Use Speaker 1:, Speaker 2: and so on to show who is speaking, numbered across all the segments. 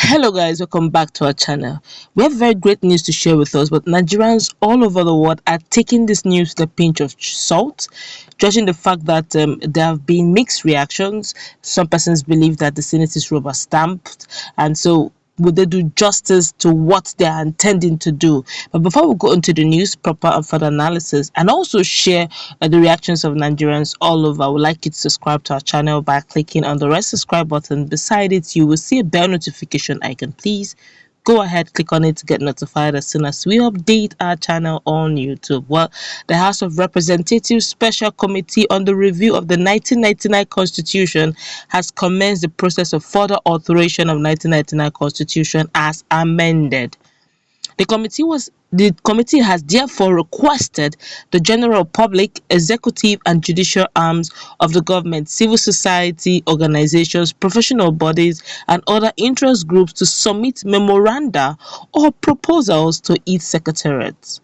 Speaker 1: Hello guys, welcome back to our channel. We have very great news to share with us, but Nigerians all over the world are taking this news with a pinch of salt, judging the fact that there have been mixed reactions. Some persons believe that the Senate is rubber stamped, and so would they do justice to what they are intending to do? But before we go into the news, proper and further analysis, and also share the reactions of Nigerians all over, I would like you to subscribe to our channel by clicking on the red subscribe button. Beside it, you will see a bell notification icon. Please go ahead, click on it to get notified as soon as we update our channel on YouTube. Well, the House of Representatives Special Committee on the Review of the 1999 Constitution has commenced the process of further alteration of 1999 Constitution as amended. The committee has therefore requested the general public, executive and judicial arms of the government, civil society organizations, professional bodies, and other interest groups to submit memoranda or proposals to its secretariat.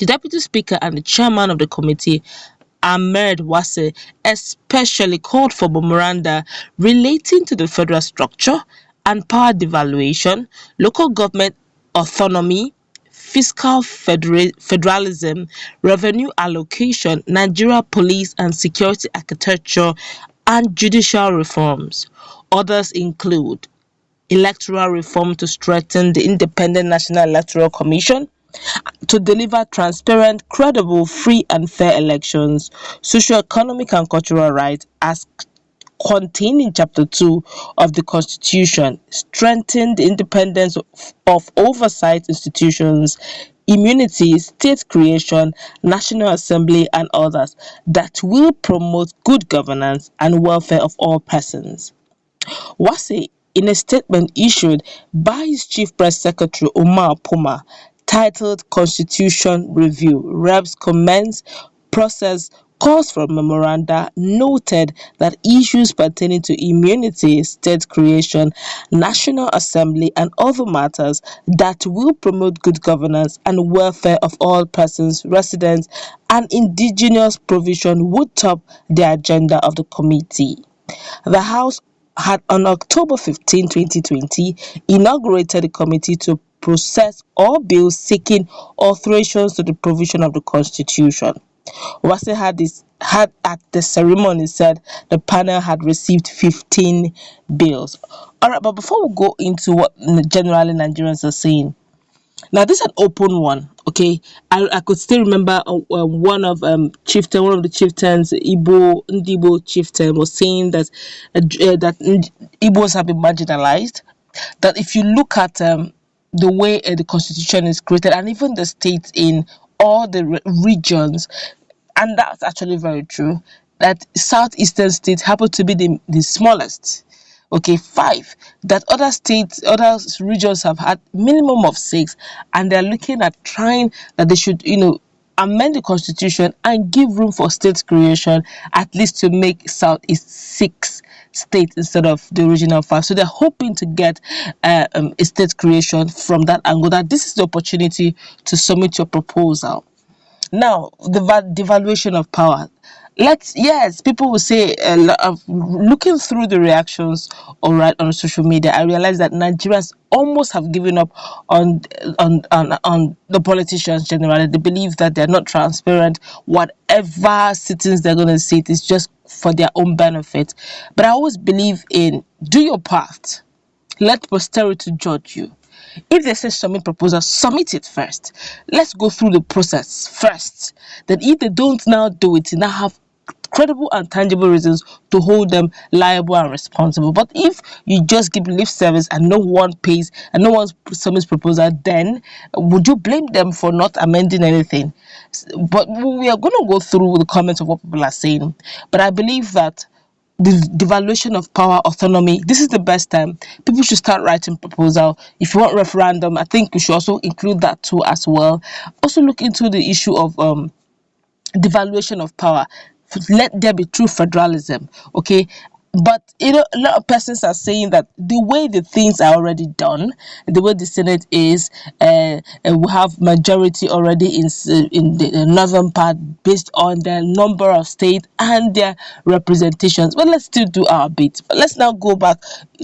Speaker 1: The Deputy Speaker and the Chairman of the committee, Ahmed Wase, especially called for memoranda relating to the federal structure and power devaluation, local government autonomy, fiscal federalism, revenue allocation, Nigeria police and security architecture, and judicial reforms. Others include electoral reform to strengthen the Independent National Electoral Commission, to deliver transparent, credible, free and fair elections, socio-economic and cultural rights as contained in Chapter 2 of the Constitution, strengthen the independence of oversight institutions, immunity, state creation, National Assembly and others that will promote good governance and welfare of all persons. Wase, in a statement issued by his Chief Press Secretary Umar Puma, titled Constitution Review, Reps Commence Process Calls for Memoranda, noted that issues pertaining to immunity, state creation, National Assembly and other matters that will promote good governance and welfare of all persons, residents and indigenous provision would top the agenda of the committee. The House had on October 15, 2020, inaugurated the committee to process all bills seeking alterations to the provision of the Constitution. Wase had at the ceremony said the panel had received 15 bills. Alright, but before we go into what generally Nigerians are saying, now this is an open one, okay? I could still remember one of the chieftains, Igbo chieftain, was saying that that Igbos have been marginalized. That if you look at the way the constitution is created, and even the states in all the regions, and that's actually very true, that southeastern states happen to be the smallest. Okay, 5. That other states, other regions have had minimum of 6, and they're looking at trying that they should, amend the constitution and give room for state creation, at least to make southeast 6 states instead of the original 5. So they're hoping to get a state creation from that angle. That this is the opportunity to submit your proposal. Now, the devaluation of power. Yes, people will say, looking through the reactions on social media, I realize that Nigerians almost have given up on the politicians generally. They believe that they're not transparent. Whatever sittings they're going to sit is just for their own benefit. But I always believe in do your part. Let posterity judge you. If they say submit proposal, submit it first. Let's go through the process first. Then if they don't now do it, now have credible and tangible reasons to hold them liable and responsible. But if you just give lip service and no one pays and no one submits proposal, then would you blame them for not amending anything? But we are going to go through the comments of what people are saying. But I believe that the devaluation of power autonomy, this is the best time. People should start writing proposal. If you want referendum, I think we should also include that too as well. Also look into the issue of devaluation of power. Let there be true federalism. Okay, But a lot of persons are saying that the way the things are already done, the way the Senate is, we have majority already in the northern part based on the number of states and their representations. But let's still do our bit. But let's now go back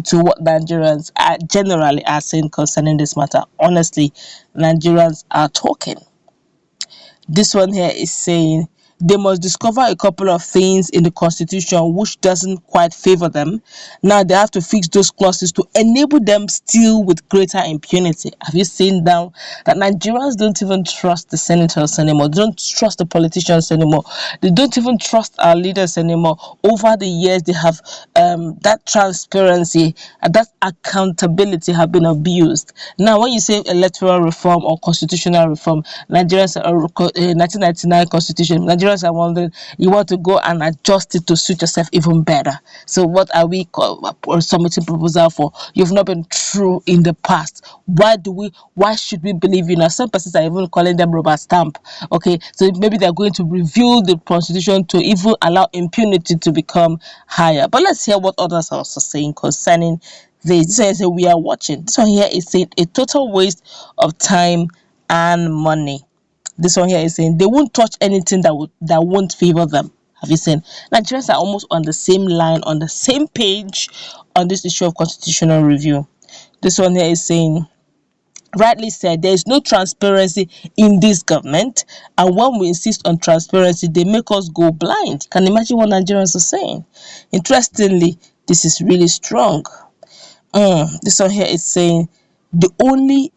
Speaker 1: to what Nigerians are generally are saying concerning this matter. Honestly, Nigerians are talking. This one here is saying they must discover a couple of things in the constitution which doesn't quite favor them. Now they have to fix those clauses to enable them still with greater impunity. Have you seen now that Nigerians don't even trust the senators anymore? They don't trust the politicians anymore. They don't even trust our leaders anymore. Over the years, they have that transparency and that accountability have been abused. Now, when you say electoral reform or constitutional reform, Nigerians are 1999 constitution. Nigerians are wondering, you want to go and adjust it to suit yourself even better. So what are we submitting proposal for? You've not been true in the past. Why should we believe you now? Some persons are even calling them rubber stamp. Okay, so maybe they're going to review the constitution to even allow impunity to become higher. But let's hear what others are also saying concerning this. This one is we are watching. This one here is saying a total waste of time and money. This one here is saying they won't touch anything that won't favor them. Have you seen? Nigerians are almost on the same line, on the same page on this issue of constitutional review. This one here is saying, rightly said, there is no transparency in this government, and when we insist on transparency, they make us go blind. Can you imagine what Nigerians are saying? Interestingly, this is really strong. This one here is saying the only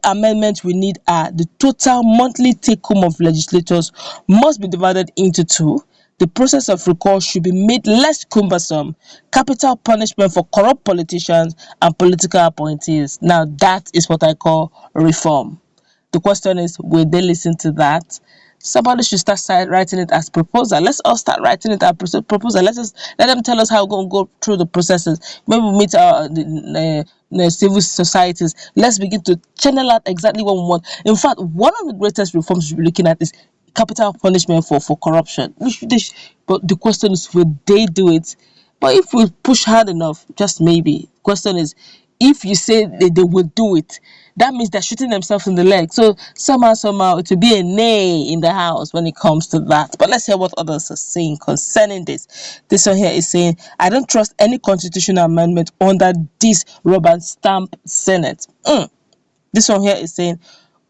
Speaker 1: amendments we need are the total monthly take home of legislators must be divided into two. The process of recall should be made less cumbersome. Capital punishment for corrupt politicians and political appointees. Now, that is what I call reform. The question is, will they listen to that? Somebody should start writing it as proposal. Let's all start writing it as proposal. Let them tell us how we're going to go through the processes. When we meet our civil societies, let's begin to channel out exactly what we want. In fact, one of the greatest reforms we should be looking at is capital punishment for corruption. But the question is, will they do it? But if we push hard enough, just maybe. Question is, if you say they will do it, that means they're shooting themselves in the leg. So somehow it will be a nay in the house when it comes to that. But let's hear what others are saying concerning this. This one here is saying, I don't trust any constitutional amendment under this rubber stamp Senate. This one here is saying,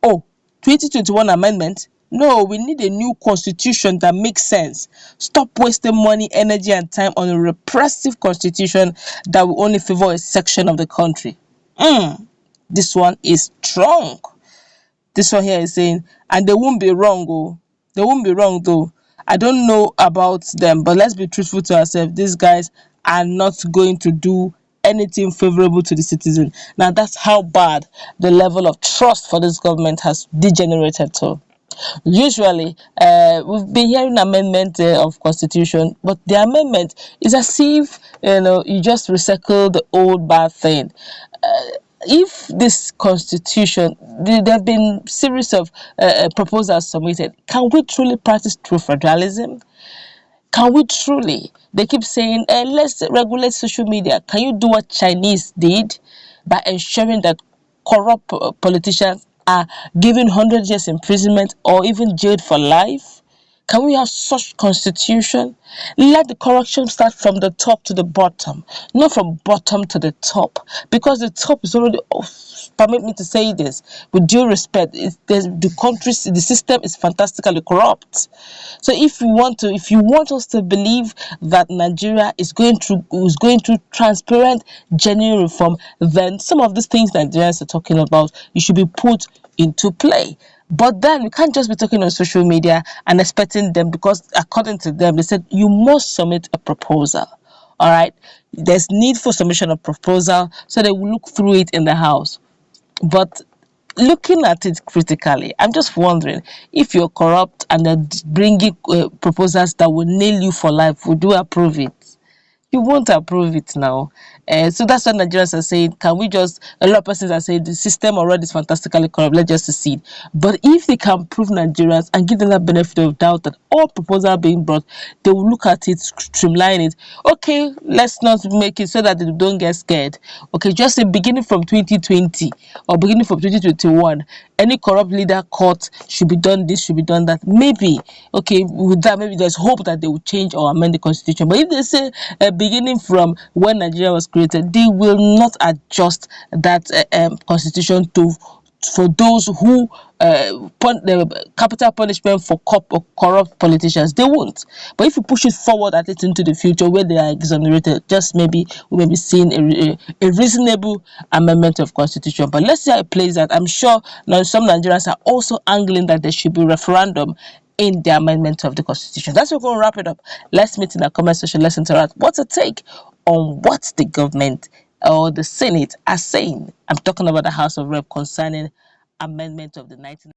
Speaker 1: 2021 amendment. No, we need a new constitution that makes sense. Stop wasting money, energy, and time on a repressive constitution that will only favor a section of the country. This one is strong. This one here is saying, and they won't be wrong, they won't be wrong though. I don't know about them, but let's be truthful to ourselves. These guys are not going to do anything favorable to the citizen. Now that's how bad the level of trust for this government has degenerated to. Usually, we've been hearing amendment of constitution, but the amendment is as if you just recycle the old bad thing. If this constitution, there have been series of proposals submitted, can we truly practice true federalism? Can we truly? They keep saying, let's regulate social media. Can you do what Chinese did by ensuring that corrupt politicians are given 100 years imprisonment or even jailed for life? Can we have such constitution? Let the corruption start from the top to the bottom, not from bottom to the top, because the top is already permit me to say this with due respect. The system is fantastically corrupt. So if you want us to believe that Nigeria is going through transparent, genuine reform, then some of these things Nigerians are talking about, you should be put into play. But then you can't just be talking on social media and expecting them, because according to them, they said you must submit a proposal. All right, there's need for submission of proposal, so they will look through it in the house. But looking at it critically, I'm just wondering, if you're corrupt and they're bringing proposals that will nail you for life, would you approve it? You won't approve it now. So that's what Nigerians are saying. Can we just, a lot of persons are saying the system already is fantastically corrupt, let's just secede. But if they can prove Nigerians and give them that benefit of doubt that all proposals being brought, they will look at it, streamline it. Okay, let's not make it so that they don't get scared. Okay, just say beginning from 2020 or beginning from 2021, any corrupt leader caught should be done this, should be done that. Maybe, okay, with that, maybe there's hope that they will change or amend the constitution. But if they say beginning from when Nigeria was created, they will not adjust that constitution to for those who put the capital punishment for corrupt politicians. They won't. But if you push it forward at it into the future where they are exonerated, just maybe we may be seeing a reasonable amendment of constitution. But let's see how it plays out. I'm sure now some Nigerians are also angling that there should be referendum in the amendment of the constitution. That's what we're going to wrap it up. Let's meet in the comment section. Let's interact. What's a take on what the government or the Senate are saying? I'm talking about the House of Rep concerning amendment of the 19